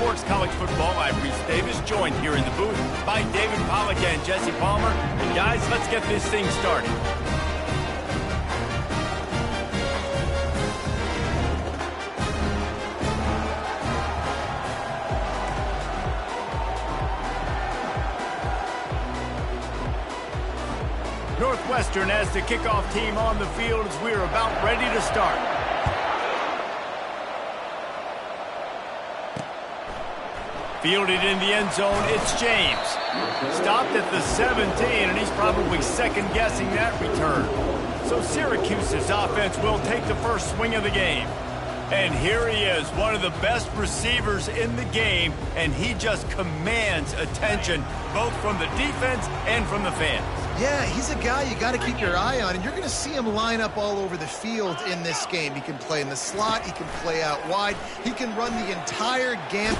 Sports College Football. I'm Reese Davis, joined here in the booth by David Pollack and Jesse Palmer. And guys, let's get this thing started. Northwestern as the kickoff team on the field as we're about ready to start. Fielded in the end zone, it's James. Stopped at the 17, and he's probably second-guessing that return. So Syracuse's offense will take the first swing of the game. And here he is, one of the best receivers in the game, and he just commands attention both from the defense and from the fans. Yeah, he's a guy you got to keep your eye on, and you're going to see him line up all over the field in this game. He can play in the slot, he can play out wide, he can run the entire gamut.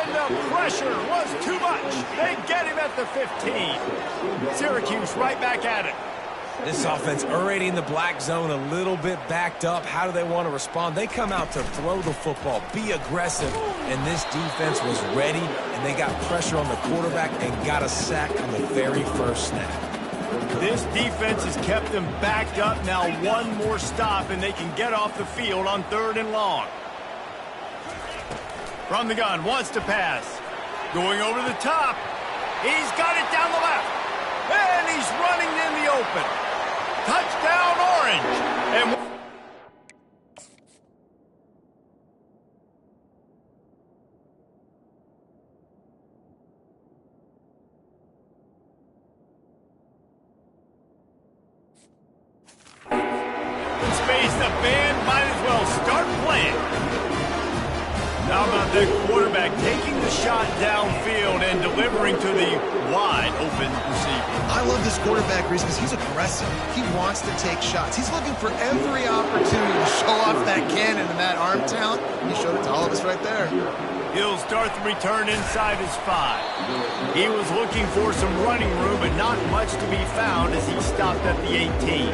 And the pressure was too much. They get him at the 15. Syracuse right back at it. This offense already in the black zone, a little bit backed up. How do they want to respond? They come out to throw the football, be aggressive, and this defense was ready, and they got pressure on the quarterback and got a sack on the very first snap. This defense has kept them backed up. Now one more stop, and they can get off the field on 3rd and long. From the gun, wants to pass. Going over the top. He's got it down the left. And he's running in the open. Touchdown, Orange. And in space, the band might as well start playing. How about that quarterback taking the shot downfield and delivering to the wide open receiver? I love this quarterback, Reese, because he's aggressive. He wants to take shots. He's looking for every opportunity to show off that cannon and that arm talent. He showed it to all of us right there. He'll start the return inside his 5. He was looking for some running room, but not much to be found as he stopped at the 18.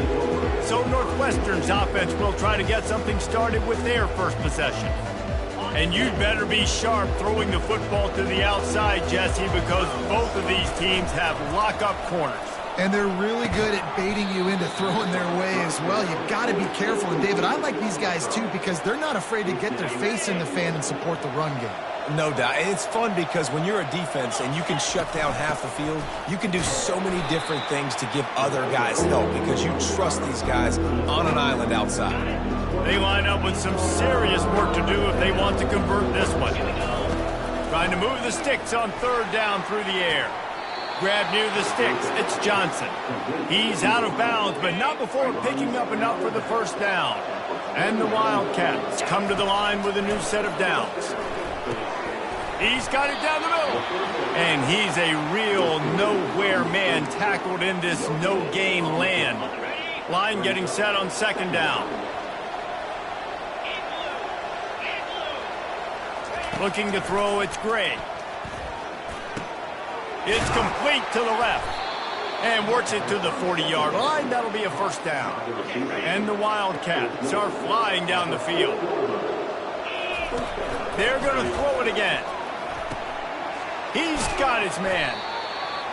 So Northwestern's offense will try to get something started with their first possession. And you'd better be sharp throwing the football to the outside, Jesse, because both of these teams have lock-up corners. And they're really good at baiting you into throwing their way as well. You've got to be careful. And, David, I like these guys, too, because they're not afraid to get their face in the fan and support the run game. No doubt. It's fun because when you're a defense and you can shut down half the field, you can do so many different things to give other guys help because you trust these guys on an island outside. They line up with some serious work to do if they want to convert this one. Trying to move the sticks on 3rd down through the air. Grab near the sticks. It's Johnson. He's out of bounds, but not before picking up enough for the first down. And the Wildcats come to the line with a new set of downs. He's got it down the middle. And he's a real nowhere man tackled in this no-gain land. Line getting set on 2nd down. Looking to throw, it's Gray. It's complete to the left. And works it to the 40-yard line. That'll be a first down. And the Wildcats are flying down the field. They're going to throw it again. He's got his man.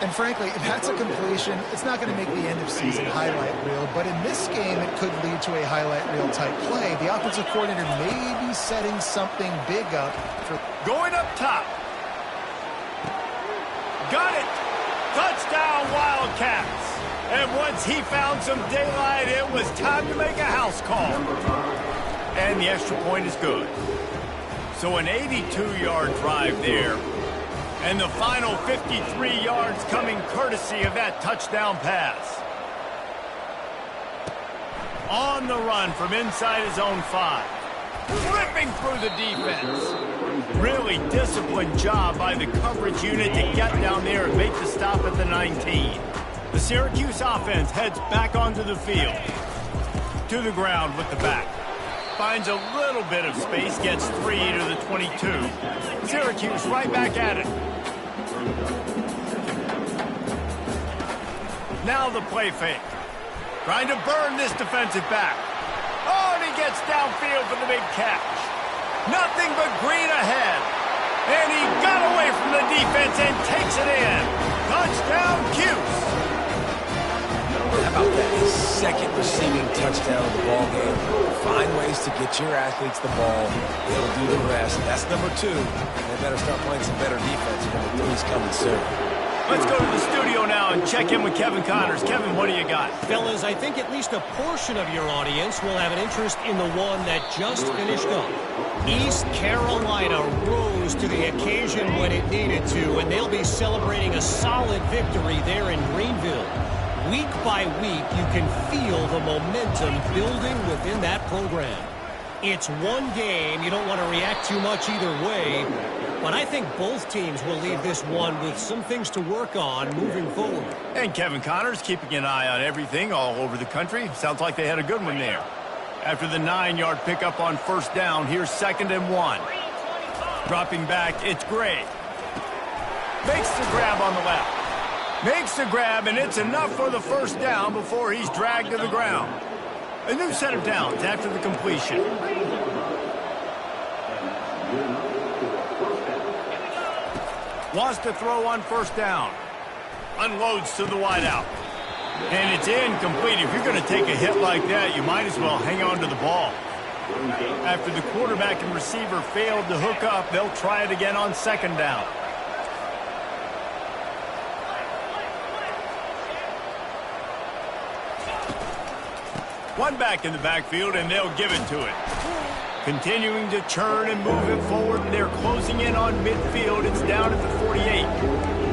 And frankly, if that's a completion, it's not going to make the end of season highlight reel. But in this game, it could lead to a highlight reel type play. The offensive coordinator may be setting something big up. Going up top. Got it. Touchdown, Wildcats. And once he found some daylight, it was time to make a house call. And the extra point is good. So an 82-yard drive there. And the final 53 yards coming courtesy of that touchdown pass. On the run from inside his own 5. Ripping through the defense. Really disciplined job by the coverage unit to get down there and make the stop at the 19. The Syracuse offense heads back onto the field. To the ground with the back. Finds a little bit of space, gets 3 to the 22. Syracuse right back at it. Now the play fake. Trying to burn this defensive back. Oh, and he gets downfield for the big catch. Nothing but green ahead. And he the defense and takes it in. Touchdown, Cuse. How about that? His second receiving touchdown of the ball game. Find ways to get your athletes the ball. They'll do the rest. That's number 2. They better start playing some better defense. Number 3's coming soon. Let's go to the studio now and check in with Kevin Connors. Kevin, what do you got? Fellas, I think at least a portion of your audience will have an interest in the one that just finished up. East Carolina rose to the occasion when it needed to, and they'll be celebrating a solid victory there in Greenville. Week by week, you can feel the momentum building within that program. It's one game. You don't want to react too much either way, but I think both teams will leave this one with some things to work on moving forward. And Kevin Connors keeping an eye on everything all over the country. Sounds like they had a good one there. After the 9-yard pickup on first down, here's 2nd and 1. Dropping back, it's Gray. Makes the grab on the left. Makes the grab, and it's enough for the first down before he's dragged to the ground. A new set of downs after the completion. Wants to throw on first down. Unloads to the wideout. And it's incomplete. If you're going to take a hit like that, you might as well hang on to the ball. After the quarterback and receiver failed to hook up, they'll try it again on 2nd down. One back in the backfield, and they'll give it to it. Continuing to churn and move it forward. They're closing in on midfield. It's down at the 48.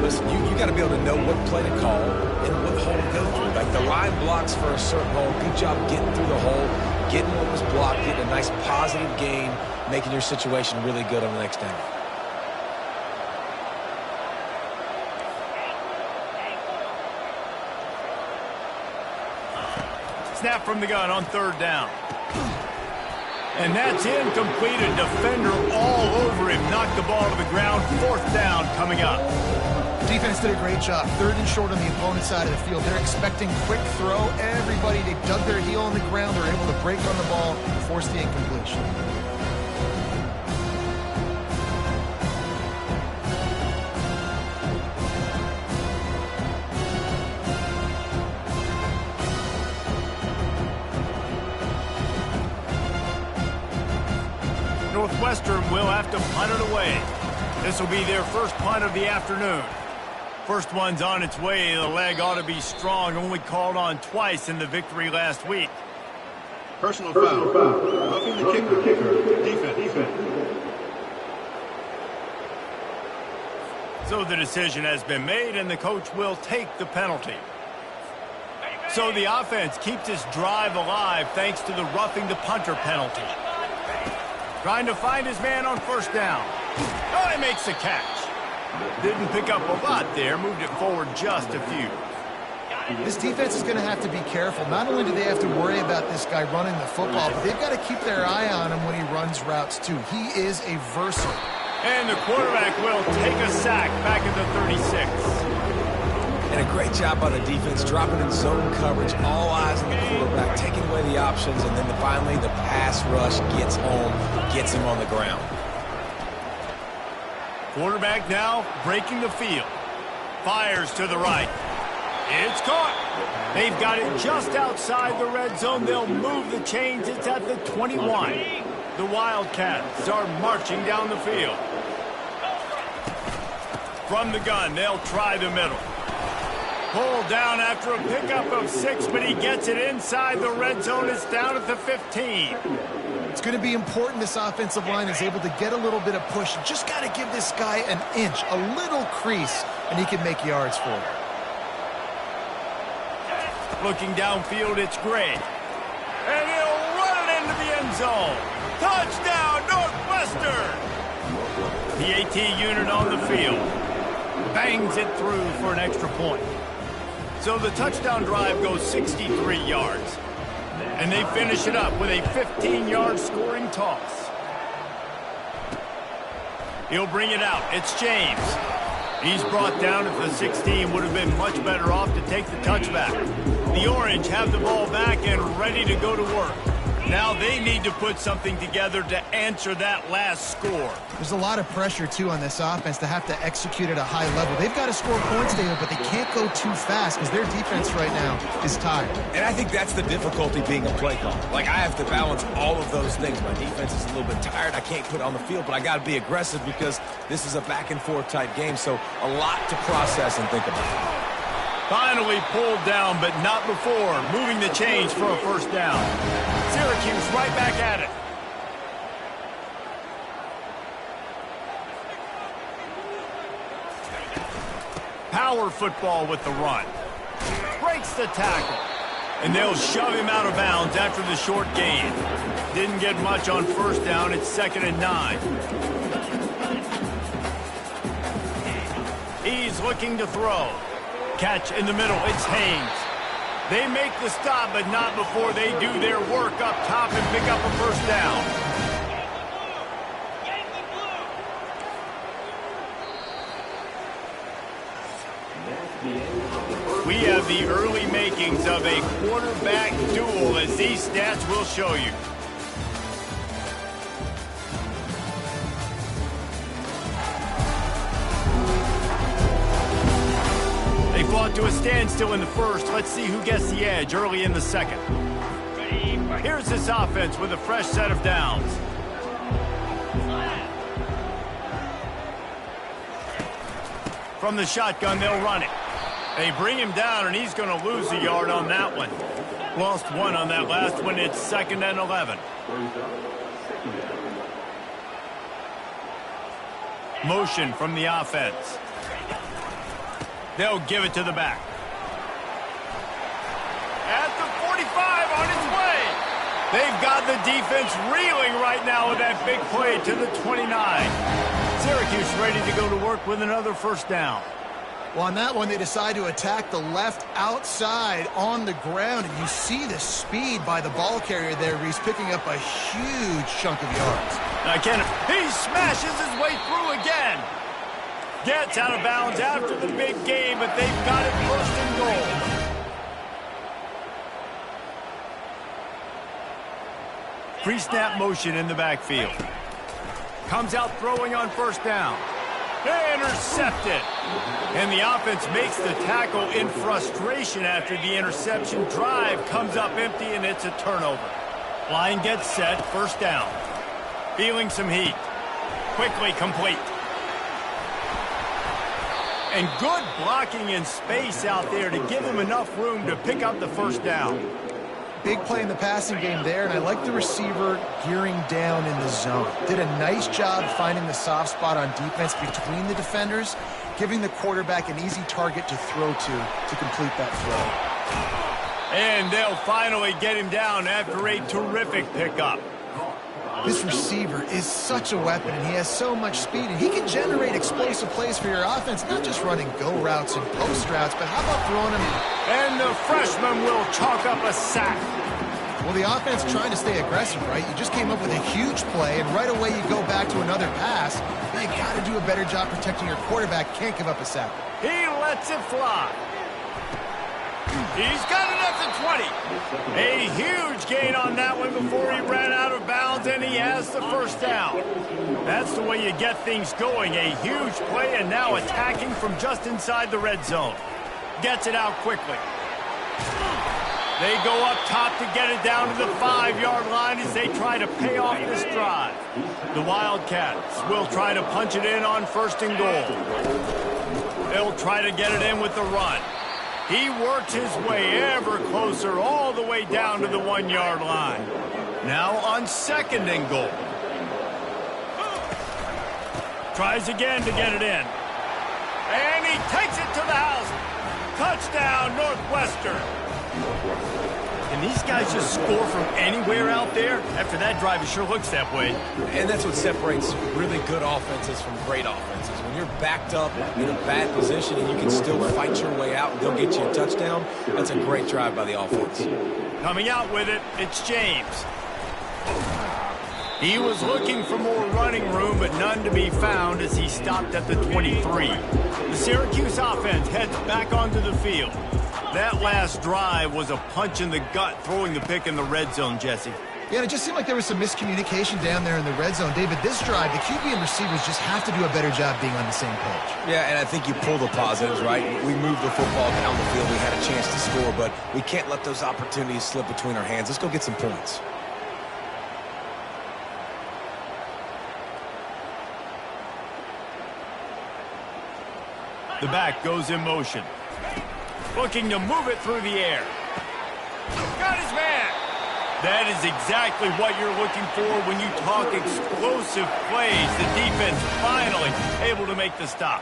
Listen, you got to be able to know what play to call and what hole to go through. Like the line blocks for a certain hole. Good job getting through the hole, getting what was blocked, getting a nice positive gain, making your situation really good on the next down. Snap from the gun on 3rd down. And that's incomplete. A defender all over him. Knocked the ball to the ground. 4th down coming up. Defense did a great job. 3rd and short on the opponent's side of the field. They're expecting quick throw. Everybody, they dug their heel on the ground. They're able to break on the ball and force the incompletion. Northwestern will have to punt it away. This will be their first punt of the afternoon. First one's on its way. The leg ought to be strong. Only called on twice in the victory last week. Personal foul. Roughing the kicker. Defense. So the decision has been made, and the coach will take the penalty. So the offense keeps its drive alive thanks to the roughing the punter penalty. Trying to find his man on first down. Oh, he makes the catch. Didn't pick up a lot there. Moved it forward just a few. This defense is going to have to be careful. Not only do they have to worry about this guy running the football, but they've got to keep their eye on him when he runs routes too. He is a verser. And the quarterback will take a sack back at the 36. And a great job by the defense, dropping in zone coverage, all eyes on the quarterback, taking away the options, and then finally the pass rush gets home, gets him on the ground. Quarterback now breaking the field. Fires to the right. It's caught. They've got it just outside the red zone. They'll move the chains. It's at the 21. The Wildcats are marching down the field. From the gun, they'll try the middle. Pulled down after a pickup of 6, but he gets it inside the red zone. It's down at the 15. It's going to be important this offensive line is able to get a little bit of push. You just got to give this guy an inch, a little crease, and he can make yards for it. Looking downfield, it's Gray. And he'll run it into the end zone. Touchdown, Northwestern! The AT unit on the field. Bangs it through for an extra point. So the touchdown drive goes 63 yards. And they finish it up with a 15-yard scoring toss. He'll bring it out. It's James. He's brought down at the 16. Would have been much better off to take the touchback. The Orange have the ball back and ready to go to work. Now they need to put something together to answer that last score. There's a lot of pressure, too, on this offense to have to execute at a high level. They've got to score points, David, but they can't go too fast because their defense right now is tired. And I think that's the difficulty being a play caller. Like, I have to balance all of those things. My defense is a little bit tired. I can't put it on the field, but I got to be aggressive because this is a back-and-forth type game, so a lot to process and think about. Finally pulled down, but not before moving the chains for a first down. Syracuse right back at it. Power football with the run. Breaks the tackle. And they'll shove him out of bounds after the short gain. Didn't get much on first down. It's 2nd and 9. He's looking to throw. Catch in the middle. It's Haynes. They make the stop, but not before they do their work up top and pick up a first down. We have the early makings of a quarterback duel, as these stats will show you. They fought to a standstill in the first. Let's see who gets the edge early in the second. Here's this offense with a fresh set of downs. From the shotgun, they'll run it. They bring him down, and he's going to lose a yard on that one. Lost one on that last one. It's 2nd and 11. Motion from the offense. They'll give it to the back. At the 45, on its way. They've got the defense reeling right now with that big play to the 29. Syracuse ready to go to work with another first down. Well, on that one, they decide to attack the left outside on the ground, and you see the speed by the ball carrier there. He's picking up a huge chunk of yards. He smashes his way through again. Gets out of bounds after the big game, but they've got it 1st and goal. Pre-snap motion in the backfield. Comes out throwing on first down. Intercepted. And the offense makes the tackle in frustration after the interception. Drive comes up empty, and it's a turnover. Line gets set, first down. Feeling some heat. Quickly complete. And good blocking in space out there to give him enough room to pick up the first down. Big play in the passing game there, and I like the receiver gearing down in the zone. Did a nice job finding the soft spot on defense between the defenders, giving the quarterback an easy target to throw to complete that throw. And they'll finally get him down after a terrific pickup. This receiver is such a weapon, and he has so much speed, and he can generate explosive plays for your offense, not just running go routes and post routes, but how about throwing them? And the freshman will chalk up a sack. Well, the offense trying to stay aggressive, right? You just came up with a huge play, and right away you go back to another pass. You got to do a better job protecting your quarterback. Can't give up a sack. He lets it fly. He's got it at the 20. A huge gain on that one before he ran out of bounds, and he has the first down. That's the way you get things going. A huge play, and now attacking from just inside the red zone. Gets it out quickly. They go up top to get it down to the 5-yard line as they try to pay off this drive. The Wildcats will try to punch it in on 1st and goal. They'll try to get it in with the run. He works his way ever closer all the way down to the 1-yard line. Now on 2nd and goal. Tries again to get it in. And he takes it to the house. Touchdown, Northwestern. Can these guys just score from anywhere out there? After that drive, it sure looks that way. And that's what separates really good offenses from great offenses. When you're backed up in a bad position and you can still fight your way out and they'll get you a touchdown, that's a great drive by the offense. Coming out with it, it's James. He was looking for more running room, but none to be found as he stopped at the 23. The Syracuse offense heads back onto the field. That last drive was a punch in the gut, throwing the pick in the red zone, Jesse. Yeah, and it just seemed like there was some miscommunication down there in the red zone. David, this drive, the QB and receivers just have to do a better job being on the same page. Yeah, and I think you pull the positives, right? We moved the football down the field. We had a chance to score, but we can't let those opportunities slip between our hands. Let's go get some points. The back goes in motion. Looking to move it through the air. Got his man. That is exactly what you're looking for when you talk explosive plays. The defense finally able to make the stop.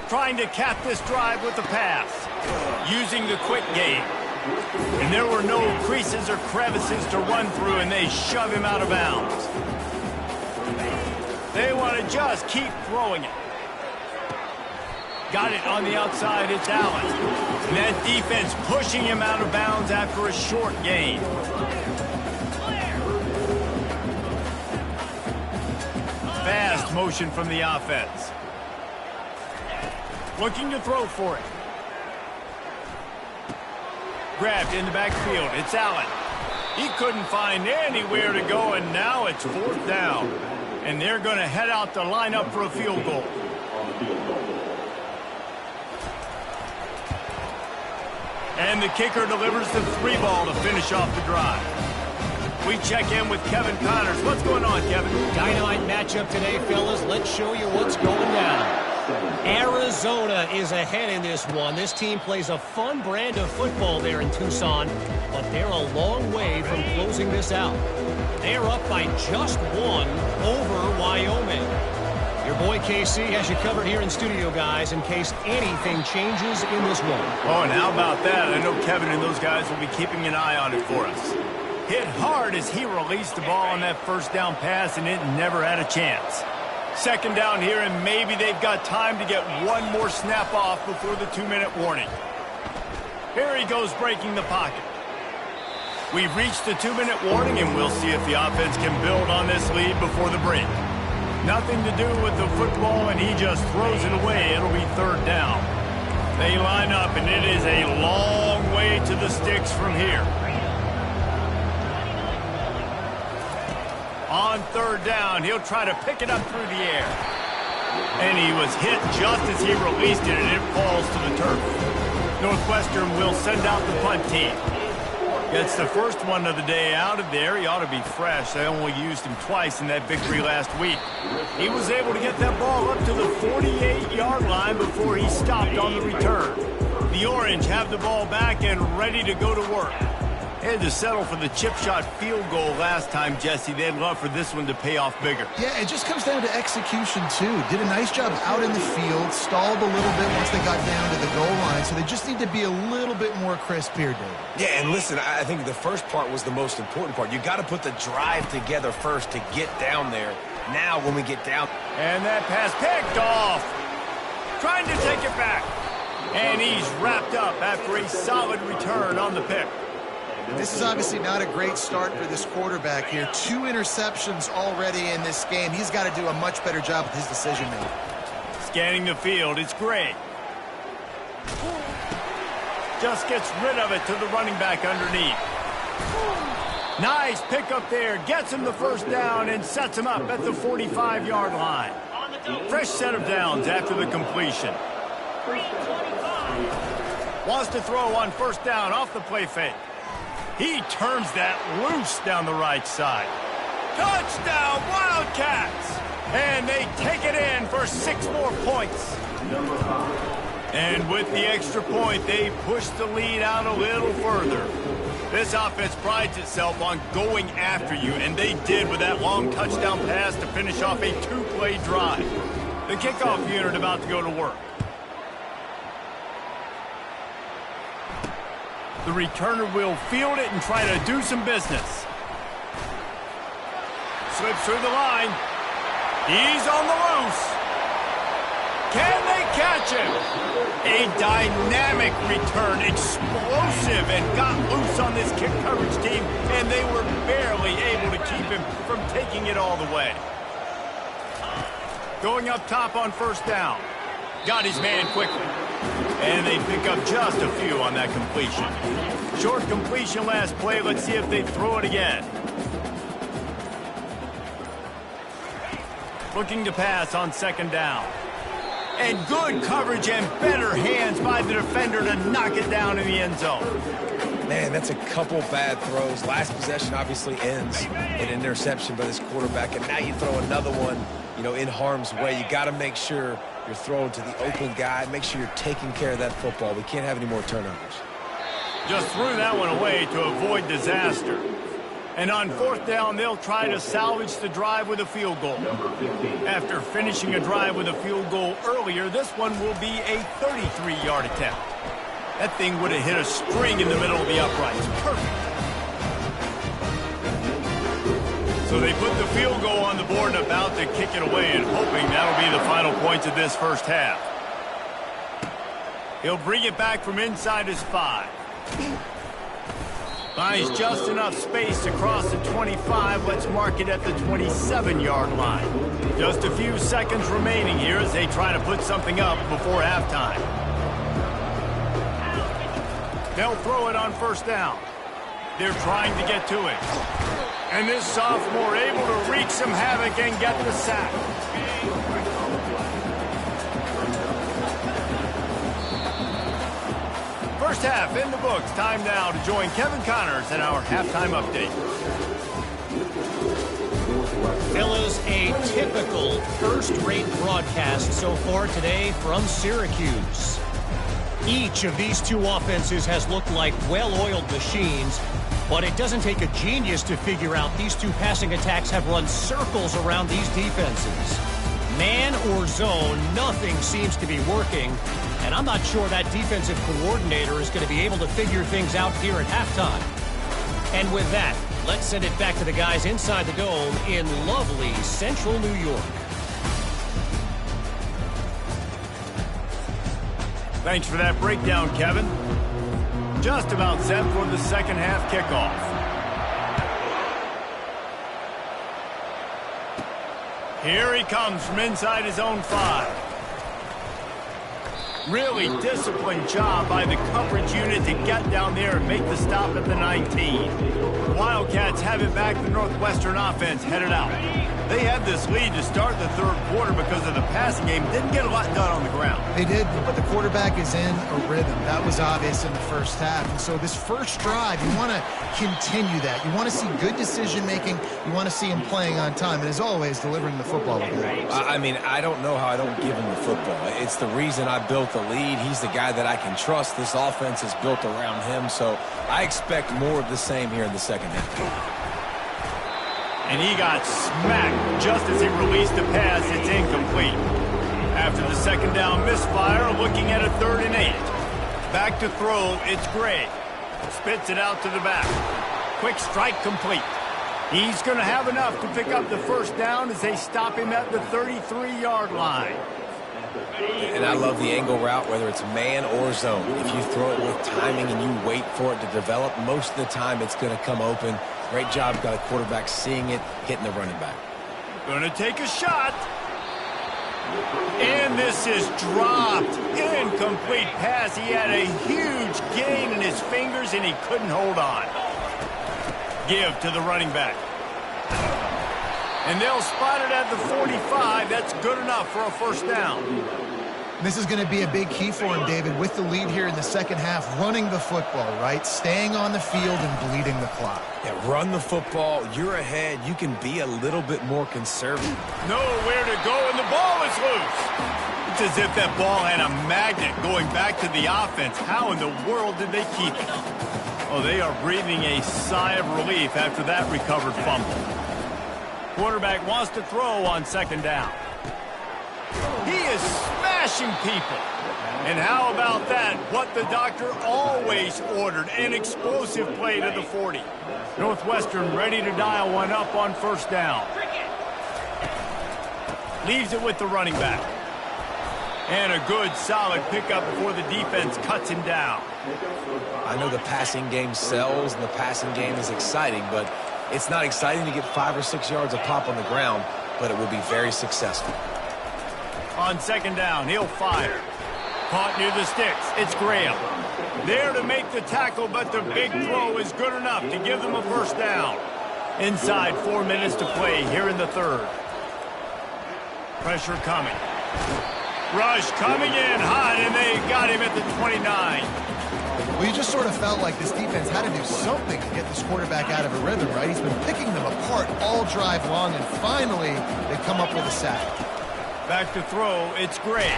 Trying to cap this drive with the pass. Using the quick game. And there were no creases or crevices to run through, and they shove him out of bounds. They want to just keep throwing it. Got it on the outside, it's Allen. And that defense pushing him out of bounds after a short gain. Fast motion from the offense. Looking to throw for it. Grabbed in the backfield, it's Allen. He couldn't find anywhere to go, and now it's 4th down. And they're going to head out to line up for a field goal. And the kicker delivers the 3-ball to finish off the drive. We check in with Kevin Connors. What's going on, Kevin? Dynamite matchup today, fellas. Let's show you what's going down. Arizona is ahead in this one. This team plays a fun brand of football there in Tucson, but they're a long way from closing this out. They're up by just 1 over Wyoming. Your boy KC has you covered here in studio, guys, in case anything changes in this one. Oh, and how about that? I know Kevin and those guys will be keeping an eye on it for us. Hit hard as he released the ball on that first down pass, and it never had a chance. 2nd down here, and maybe they've got time to get one more snap off before the 2-minute warning. Here he goes breaking the pocket. We've reached the 2-minute warning, and we'll see if the offense can build on this lead before the break. Nothing to do with the football, and he just throws it away. It'll be 3rd down. They line up, and it is a long way to the sticks from here. On 3rd down, he'll try to pick it up through the air. And he was hit just as he released it, and it falls to the turf. Northwestern will send out the punt team. Gets the first one of the day out of there. He ought to be fresh. They only used him twice in that victory last week. He was able to get that ball up to the 48-yard line before he stopped on the return. The Orange have the ball back and ready to go to work. They had to settle for the chip shot field goal last time, Jesse. They'd love for this one to pay off bigger. Yeah, it just comes down to execution, too. Did a nice job out in the field, stalled a little bit once they got down to the goal line, so they just need to be a little bit more crisp here, Dave. Yeah, and listen, I think the first part was the most important part. You got to put the drive together first to get down there. Now, when we get down... And that pass picked off. Trying to take it back. And he's wrapped up after a solid return on the pick. This is obviously not a great start for this quarterback here. 2 interceptions already in this game. He's got to do a much better job with his decision-making. Scanning the field, it's great. Just gets rid of it to the running back underneath. Nice pickup there. Gets him the 1st down and sets him up at the 45-yard line. Fresh set of downs after the completion. Wants to throw on 1st down off the play fake. He turns that loose down the right side. Touchdown, Wildcats! And they take it in for 6 more points. And with the extra point, they push the lead out a little further. This offense prides itself on going after you, and they did with that long touchdown pass to finish off a 2-play drive. The kickoff unit about to go to work. The returner will field it and try to do some business. Slips through the line. He's on the loose. Can they catch him? A dynamic return, explosive, and got loose on this kick coverage team, and they were barely able to keep him from taking it all the way. Going up top on 1st down. Got his man quickly. And they pick up just a few on that completion. Short completion last play. Let's see if they throw it again. Looking to pass on second down. And good coverage and better hands by the defender to knock it down in the end zone. Man, that's a couple bad throws. Last possession obviously ends in an interception by this quarterback, and now you throw another one, in harm's way. You got to make sure you're throwing to the open guy. Make sure you're taking care of that football. We can't have any more turnovers. Just threw that one away to avoid disaster. And on fourth down, they'll try to salvage the drive with a field goal. After finishing a drive with a field goal earlier, this one will be a 33-yard attempt. That thing would have hit a string in the middle of the uprights. Perfect. So they put the field goal on the board and about to kick it away, and hoping that'll be the final points of this first half. He'll bring it back from inside his 5. Finds just enough space to cross the 25. Let's mark it at the 27-yard line. Just a few seconds remaining here as they try to put something up before halftime. They'll throw it on first down. They're trying to get to it. And this sophomore able to wreak some havoc and get the sack. First half in the books. Time now to join Kevin Connors in our halftime update. Fellas, a typical first-rate broadcast so far today from Syracuse. Each of these two offenses has looked like well-oiled machines, but it doesn't take a genius to figure out these two passing attacks have run circles around these defenses. Man or zone, nothing seems to be working. And I'm not sure that defensive coordinator is going to be able to figure things out here at halftime. And with that, let's send it back to the guys inside the dome in lovely central New York. Thanks for that breakdown, Kevin. Just about set for the second half kickoff. Here he comes from inside his own 5. Really disciplined job by the coverage unit to get down there and make the stop at the 19. Wildcats have it back. The Northwestern offense headed out. They had this lead to start the third quarter because of the passing game. Didn't get a lot done on the ground. They did, but the quarterback is in a rhythm. That was obvious in the first half. And so this first drive, you want to continue that. You want to see good decision-making. You want to see him playing on time. And as always, delivering the football. I mean, I don't know how I don't give him the football. It's the reason I built the lead. He's the guy that I can trust. This offense is built around him. So I expect more of the same here in the second half. And he got smacked just as he released the pass. It's incomplete. After the second down misfire, looking at a 3rd and 8. Back to throw, it's Gray. Spits it out to the back. Quick strike complete. He's going to have enough to pick up the first down as they stop him at the 33-yard line. And I love the angle route, whether it's man or zone. If you throw it with timing and you wait for it to develop, most of the time it's going to come open. Great job by the quarterback seeing it, hitting the running back. Going to take a shot. And this is dropped. Incomplete pass. He had a huge gain in his fingers and he couldn't hold on. Give to the running back. And they'll spot it at the 45. That's good enough for a first down. This is going to be a big key for him, David, with the lead here in the second half, running the football, right? Staying on the field and bleeding the clock. Yeah, run the football. You're ahead. You can be a little bit more conservative. Nowhere to go, and the ball is loose. It's as if that ball had a magnet going back to the offense. How in the world did they keep it? Oh, they are breathing a sigh of relief after that recovered fumble. Quarterback wants to throw on second down. He is smashing people. And how about that? What the doctor always ordered, an explosive play to the 40. Northwestern ready to dial one up on first down. Leaves it with the running back. And a good, solid pickup before the defense cuts him down. I know the passing game sells and the passing game is exciting, but it's not exciting to get 5 or 6 yards of pop on the ground, but it will be very successful. On second down, he'll fire. Caught near the sticks. It's Graham. There to make the tackle, but the big throw is good enough to give them a first down. Inside 4 minutes to play here in the third. Pressure coming. Rush coming in hot, and they got him at the 29. Well, you just sort of felt like this defense had to do something to get this quarterback out of a rhythm, right? He's been picking them apart all drive long, and finally they come up with a sack. Back to throw, it's Gray.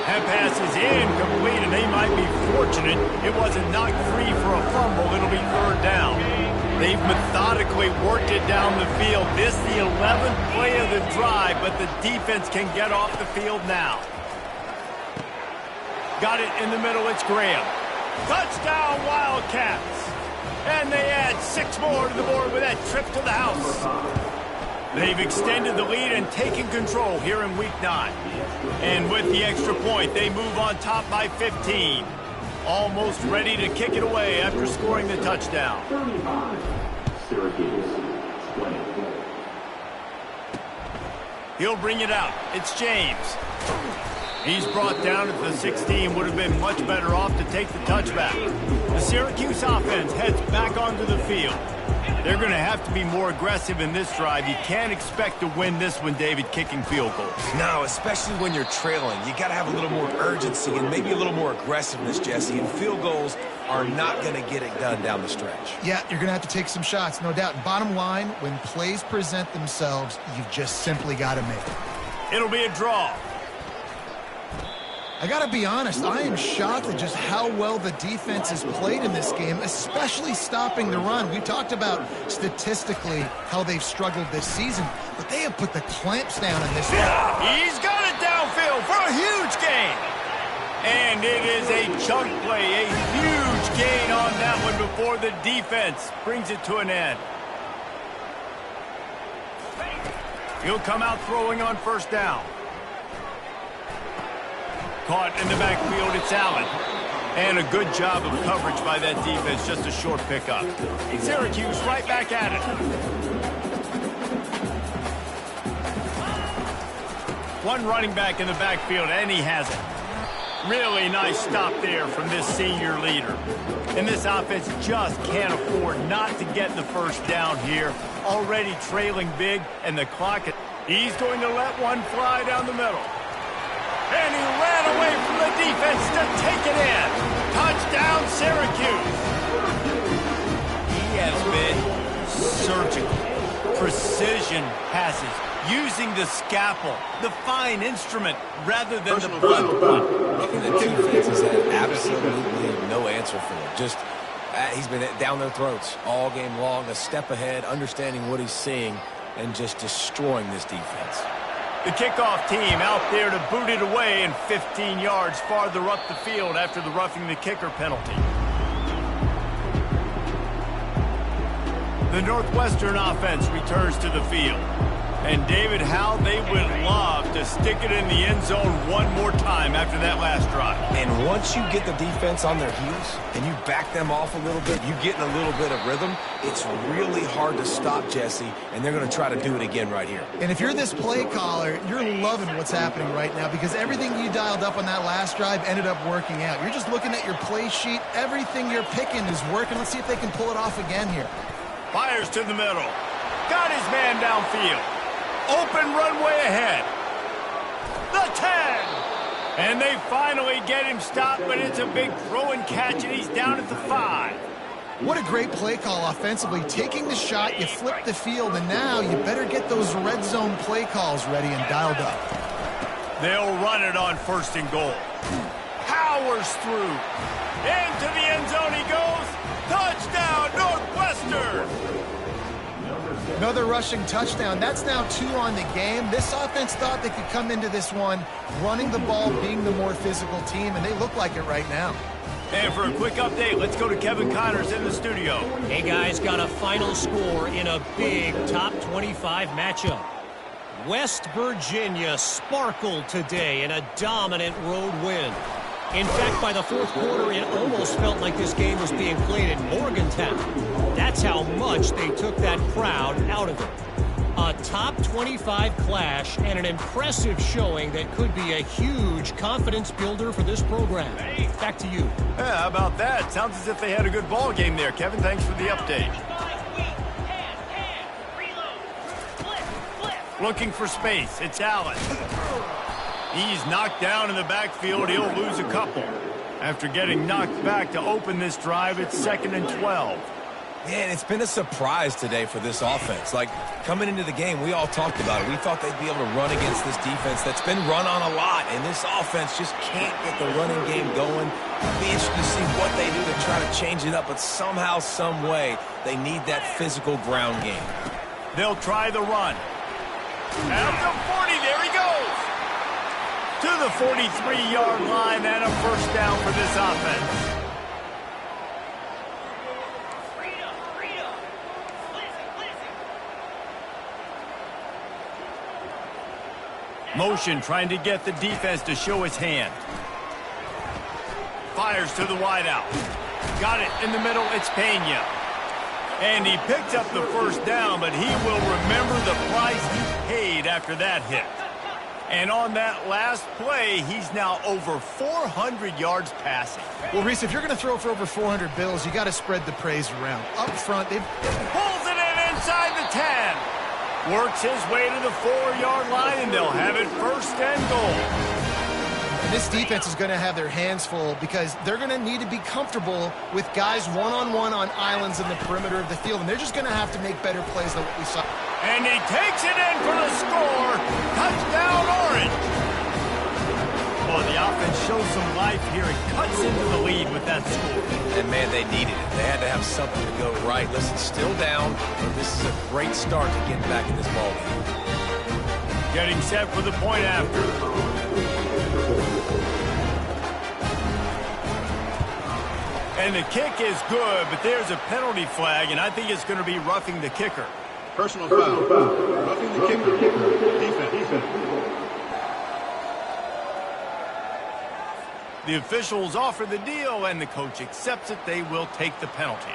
That pass is incomplete, and they might be fortunate it wasn't knocked free for a fumble. It'll be third down. They've methodically worked it down the field. This the 11th play of the drive, but the defense can get off the field now. Got it in the middle, it's Graham. Touchdown, Wildcats! And they add 6 more to the board with that trip to the house. They've extended the lead and taken control here in Week 9. And with the extra point, they move on top by 15. Almost ready to kick it away after scoring the touchdown. 35, Syracuse, 20. He'll bring it out. It's James. He's brought down at the 16. Would have been much better off to take the touchback. The Syracuse offense heads back onto the field. They're going to have to be more aggressive in this drive. You can't expect to win this one, David, kicking field goals. No, especially when you're trailing. You got to have a little more urgency and maybe a little more aggressiveness, Jesse. And field goals are not going to get it done down the stretch. Yeah, you're going to have to take some shots, no doubt. Bottom line, when plays present themselves, you've just simply got to make it. It'll be a draw. I got to be honest, I am shocked at just how well the defense has played in this game, especially stopping the run. We talked about statistically how they've struggled this season, but they have put the clamps down in this one. He's got it downfield for a huge gain. And it is a chunk play, a huge gain on that one before the defense brings it to an end. He'll come out throwing on first down. Caught in the backfield, it's Allen. And a good job of coverage by that defense, just a short pickup. Syracuse right back at it. One running back in the backfield, and he has it. Really nice stop there from this senior leader. And this offense just can't afford not to get the first down here. Already trailing big, and the clock, he's going to let one fly down the middle. And he ran away from the defense to take it in. Touchdown, Syracuse. He has been surgical. Precision passes. Using the scalpel, the fine instrument, rather than the blunt one. And the defense has had absolutely no answer for him. Just, he's been down their throats all game long, a step ahead, understanding what he's seeing, and just destroying this defense. The kickoff team out there to boot it away and 15 yards farther up the field after the roughing the kicker penalty. The Northwestern offense returns to the field. And David, how they would love to stick it in the end zone one more time after that last drive. And once you get the defense on their heels and you back them off a little bit, you get in a little bit of rhythm, it's really hard to stop, Jesse, and they're going to try to do it again right here. And if you're this play caller, you're loving what's happening right now because everything you dialed up on that last drive ended up working out. You're just looking at your play sheet. Everything you're picking is working. Let's see if they can pull it off again here. Fires to the middle. Got his man downfield. Open runway ahead. The 10. And they finally get him stopped, but it's a big throw and catch, and he's down at the 5. What a great play call offensively. Taking the shot, you flip the field, and now you better get those red zone play calls ready and dialed up. They'll run it on first and goal. Powers through. Into the end zone he goes. Touchdown, Northwestern. Another rushing touchdown. That's now 2 on the game. This offense thought they could come into this one running the ball, being the more physical team, and they look like it right now. And for a quick update, let's go to Kevin Connors in the studio. Hey, guys, got a final score in a big top 25 matchup. West Virginia sparkled today in a dominant road win. In fact, by the fourth quarter, it almost felt like this game was being played in Morgantown. That's how much they took that crowd out of it. A top 25 clash and an impressive showing that could be a huge confidence builder for this program. Back to you. Yeah, how about that? Sounds as if they had a good ball game there. Kevin, thanks for the update. Looking for space. It's Allen. He's knocked down in the backfield. He'll lose a couple. After getting knocked back to open this drive, it's 2nd and 12. Man, it's been a surprise today for this offense. Like, coming into the game, we all talked about it. We thought they'd be able to run against this defense that's been run on a lot, and this offense just can't get the running game going. It'll be interesting to see what they do to try to change it up, but somehow, some way, they need that physical ground game. They'll try the run. At the 40, there he goes. To the 43-yard line and a first down for this offense. Motion trying to get the defense to show his hand. Fires to the wideout. Got it in the middle. It's Pena. And he picked up the first down, but he will remember the price he paid after that hit. And on that last play, he's now over 400 yards passing. Well, Reese, if you're going to throw for over 400 bills, you got to spread the praise around. Up front, they've pulls it in inside the 10. Works his way to the 4-yard line, and they'll have it 1st and goal. And this defense is going to have their hands full because they're going to need to be comfortable with guys one-on-one on islands in the perimeter of the field, and they're just going to have to make better plays than what we saw. And he takes it in for the score. Touchdown, Orange. Well, the offense shows some life here. It cuts into the lead with that score. And, man, they needed it. They had to have something to go right. Listen, still down, but this is a great start to getting back in this ballgame. Getting set for the point after. And the kick is good, but there's a penalty flag, and I think it's going to be roughing the kicker. Personal foul. Roughing the kicker. Defense. The officials offer the deal, and the coach accepts it. They will take the penalty.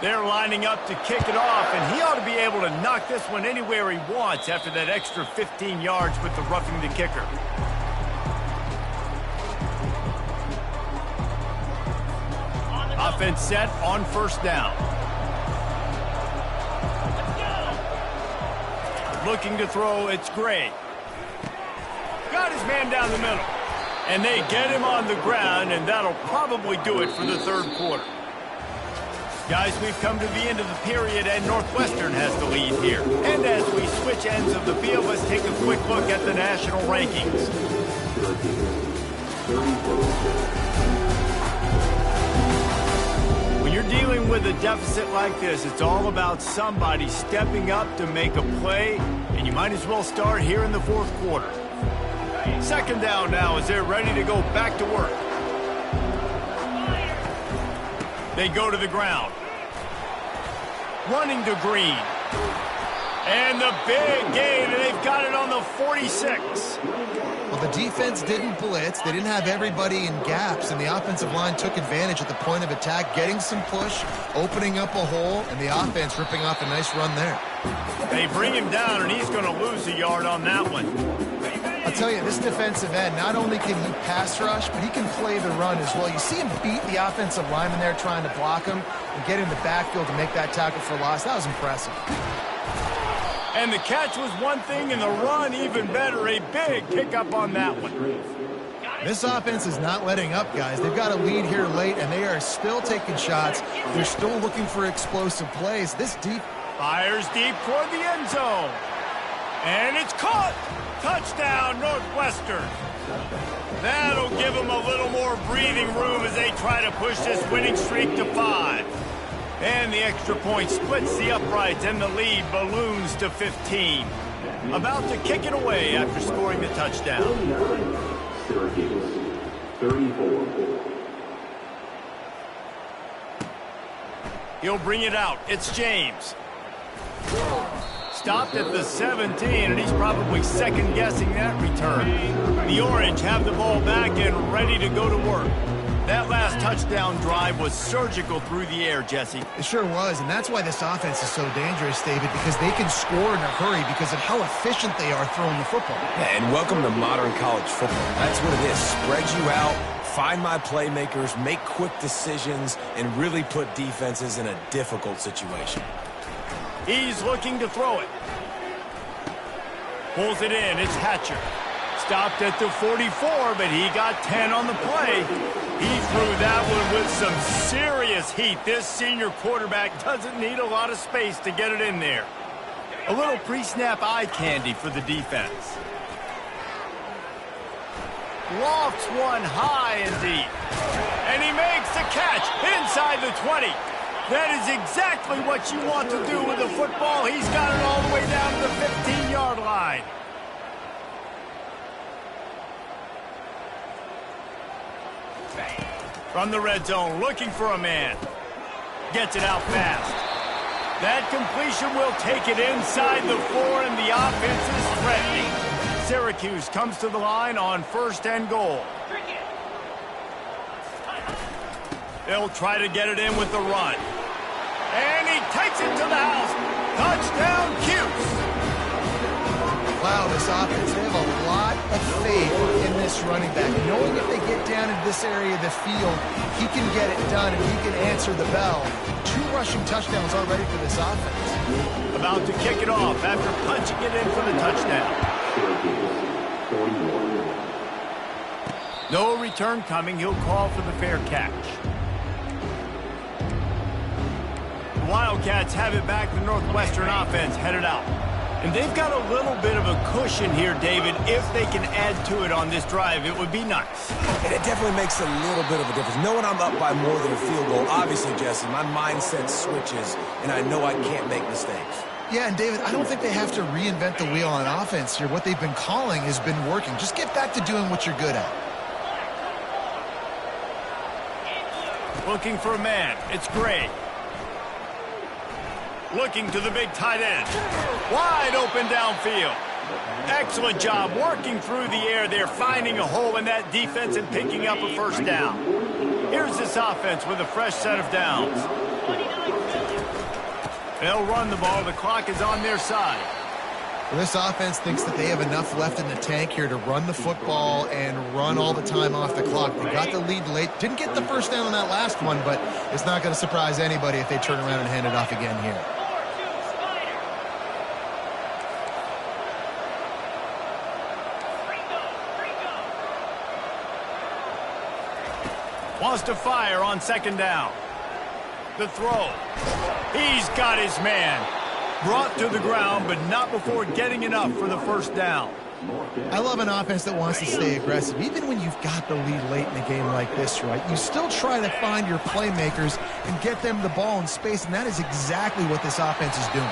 They're lining up to kick it off, and he ought to be able to knock this one anywhere he wants after that extra 15 yards with the roughing the kicker. Offense set on 1st down. Looking to throw, it's Gray. Got his man down the middle. And they get him on the ground, and that'll probably do it for the 3rd quarter. Guys, we've come to the end of the period, and Northwestern has the lead here. And as we switch ends of the field, let's take a quick look at the national rankings. When you're dealing with a deficit like this, it's all about somebody stepping up to make a play, and you might as well start here in the 4th quarter. 2nd down now as they're ready to go back to work. They go to the ground. Running to Green. And the big gain, and they've got it on the 46. Well, the defense didn't blitz. They didn't have everybody in gaps, and the offensive line took advantage at the point of attack, getting some push, opening up a hole, and the offense ripping off a nice run there. They bring him down, and he's going to lose a yard on that one. I'll tell you, this defensive end, not only can he pass rush, but he can play the run as well. You see him beat the offensive lineman there trying to block him and get in the backfield to make that tackle for loss. That was impressive. And the catch was one thing, and the run even better. A big pickup on that one. This offense is not letting up, guys. They've got a lead here late, and they are still taking shots. They're still looking for explosive plays. This deep fires deep toward the end zone. And it's caught. Touchdown, Northwestern. That'll give them a little more breathing room as they try to push this winning streak to 5. And the extra point splits the uprights, and the lead balloons to 15. About to kick it away after scoring the touchdown. Syracuse, 34. He'll bring it out. It's James. Stopped at the 17, and he's probably second-guessing that return. The Orange have the ball back and ready to go to work. That last touchdown drive was surgical through the air, Jesse. It sure was, and that's why this offense is so dangerous, David, because they can score in a hurry because of how efficient they are throwing the football. Yeah, and welcome to modern college football. That's what it is. Spread you out, find my playmakers, make quick decisions, and really put defenses in a difficult situation. He's looking to throw it. Pulls it in. It's Hatcher. Stopped at the 44, but he got 10 on the play. He threw that one with some serious heat. This senior quarterback doesn't need a lot of space to get it in there. A little pre-snap eye candy for the defense. Lofts one high and deep. And he makes the catch inside the 20. That is exactly what you want to do with the football. He's got it all the way down to the 15-yard line. From the red zone, looking for a man. Gets it out fast. That completion will take it inside the 4, and the offense is threatening. Syracuse comes to the line on 1st and goal. They'll try to get it in with the run. And he takes it to the house. Touchdown, Cuse. Wow, this offense, they have a lot of faith in this running back. Knowing if they get down into this area of the field, he can get it done and he can answer the bell. 2 rushing touchdowns already for this offense. About to kick it off after punching it in for the touchdown. No return coming. He'll call for the fair catch. The Wildcats have it back. The Northwestern offense headed out. And they've got a little bit of a cushion here, David. If they can add to it on this drive, it would be nice. And it definitely makes a little bit of a difference. Knowing I'm up by more than a field goal, obviously, Jesse, my mindset switches, and I know I can't make mistakes. Yeah, and David, I don't think they have to reinvent the wheel on offense here. What they've been calling has been working. Just get back to doing what you're good at. Looking for a man. It's Gray. Looking to the big tight end. Wide open downfield. Excellent job working through the air there, finding a hole in that defense and picking up a first down. Here's this offense with a fresh set of downs. They'll run the ball. The clock is on their side. Well, this offense thinks that they have enough left in the tank here to run the football and run all the time off the clock. They got the lead late. Didn't get the first down on that last one, but it's not going to surprise anybody if they turn around and hand it off again here. Wants to fire on 2nd down. The throw. He's got his man. Brought to the ground, but not before getting enough for the first down. I love an offense that wants to stay aggressive. Even when you've got the lead late in a game like this, right, you still try to find your playmakers and get them the ball in space, and that is exactly what this offense is doing.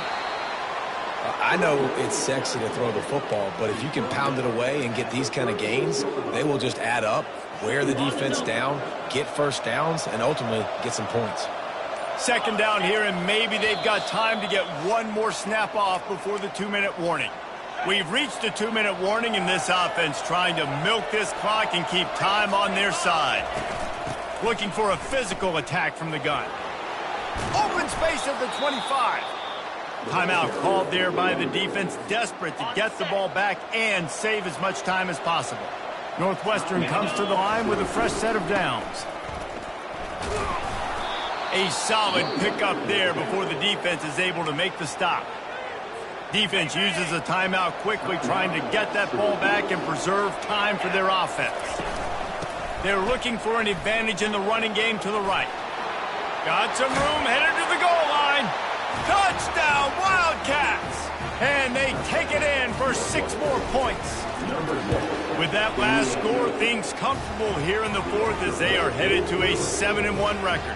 I know it's sexy to throw the football, but if you can pound it away and get these kind of gains, they will just add up, wear the defense down, get first downs, and ultimately get some points. 2nd down here, and maybe they've got time to get one more snap off before the 2-minute warning. We've reached the 2-minute warning, and this offense trying to milk this clock and keep time on their side. Looking for a physical attack from the gun. Open space at the 25. Timeout called there by the defense, desperate to get the ball back and save as much time as possible. Northwestern comes to the line with a fresh set of downs. A solid pickup there before the defense is able to make the stop. Defense uses a timeout quickly, trying to get that ball back and preserve time for their offense. They're looking for an advantage in the running game to the right. Got some room, headed to the goal line. Touchdown, Wildcats! And they take it in for 6 more points. With that last score, things comfortable here in the 4th as they are headed to a 7-1 record.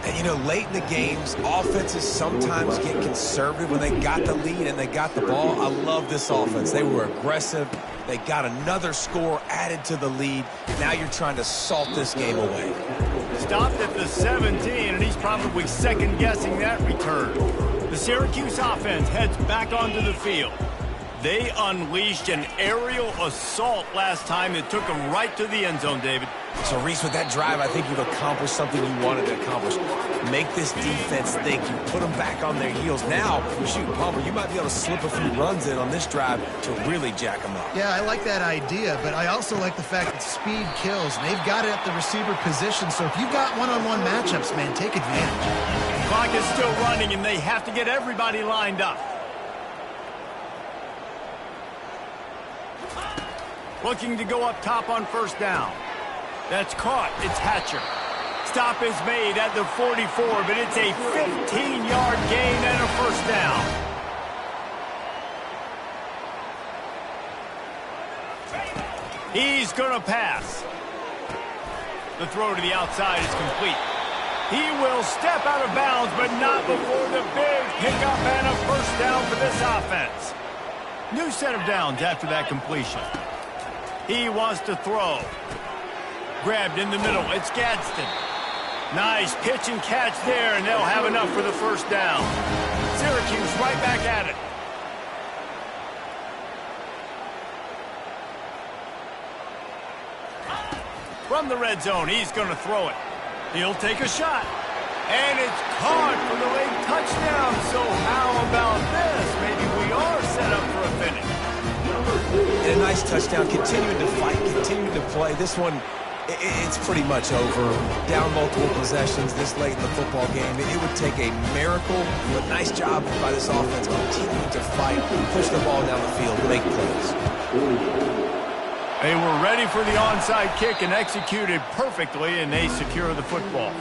And, you know, late in the games, offenses sometimes get conservative when they got the lead and they got the ball. I love this offense. They were aggressive. They got another score added to the lead. Now you're trying to salt this game away. Stopped at the 17, and he's probably second-guessing that return. The Syracuse offense heads back onto the field. They unleashed an aerial assault last time that took them right to the end zone, David. So, Reese, with that drive, I think you've accomplished something you wanted to accomplish. Make this defense think. You put them back on their heels. Now, shoot, Palmer, you might be able to slip a few runs in on this drive to really jack them up. Yeah, I like that idea, but I also like the fact that speed kills. And they've got it at the receiver position, so if you've got one-on-one matchups, man, take advantage. Clock is still running, and they have to get everybody lined up. Looking to go up top on first down. That's caught. It's Hatcher. Stop is made at the 44, but it's a 15-yard gain and a first down. He's going to pass. The throw to the outside is complete. He will step out of bounds, but not before the big pickup and a first down for this offense. New set of downs after that completion. He wants to throw. Grabbed in the middle. It's Gadsden. Nice pitch and catch there, and they'll have enough for the first down. Syracuse right back at it. From the red zone, he's going to throw it. He'll take a shot. And it's caught for the late touchdown. So how about this? Maybe we are set up for a finish. And a nice touchdown, continuing to fight, continuing to play. This one, it's pretty much over. Down multiple possessions this late in the football game. It would take a miracle, but nice job by this offense continuing to fight, push the ball down the field, make plays. They were ready for the onside kick and executed perfectly, and they secure the football.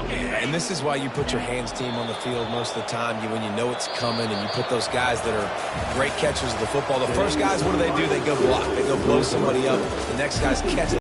And this is why you put your hands team on the field most of the time, when you know it's coming, and you put those guys that are great catchers of the football. The first guys, what do? They go block. They go blow somebody up. The next guys catch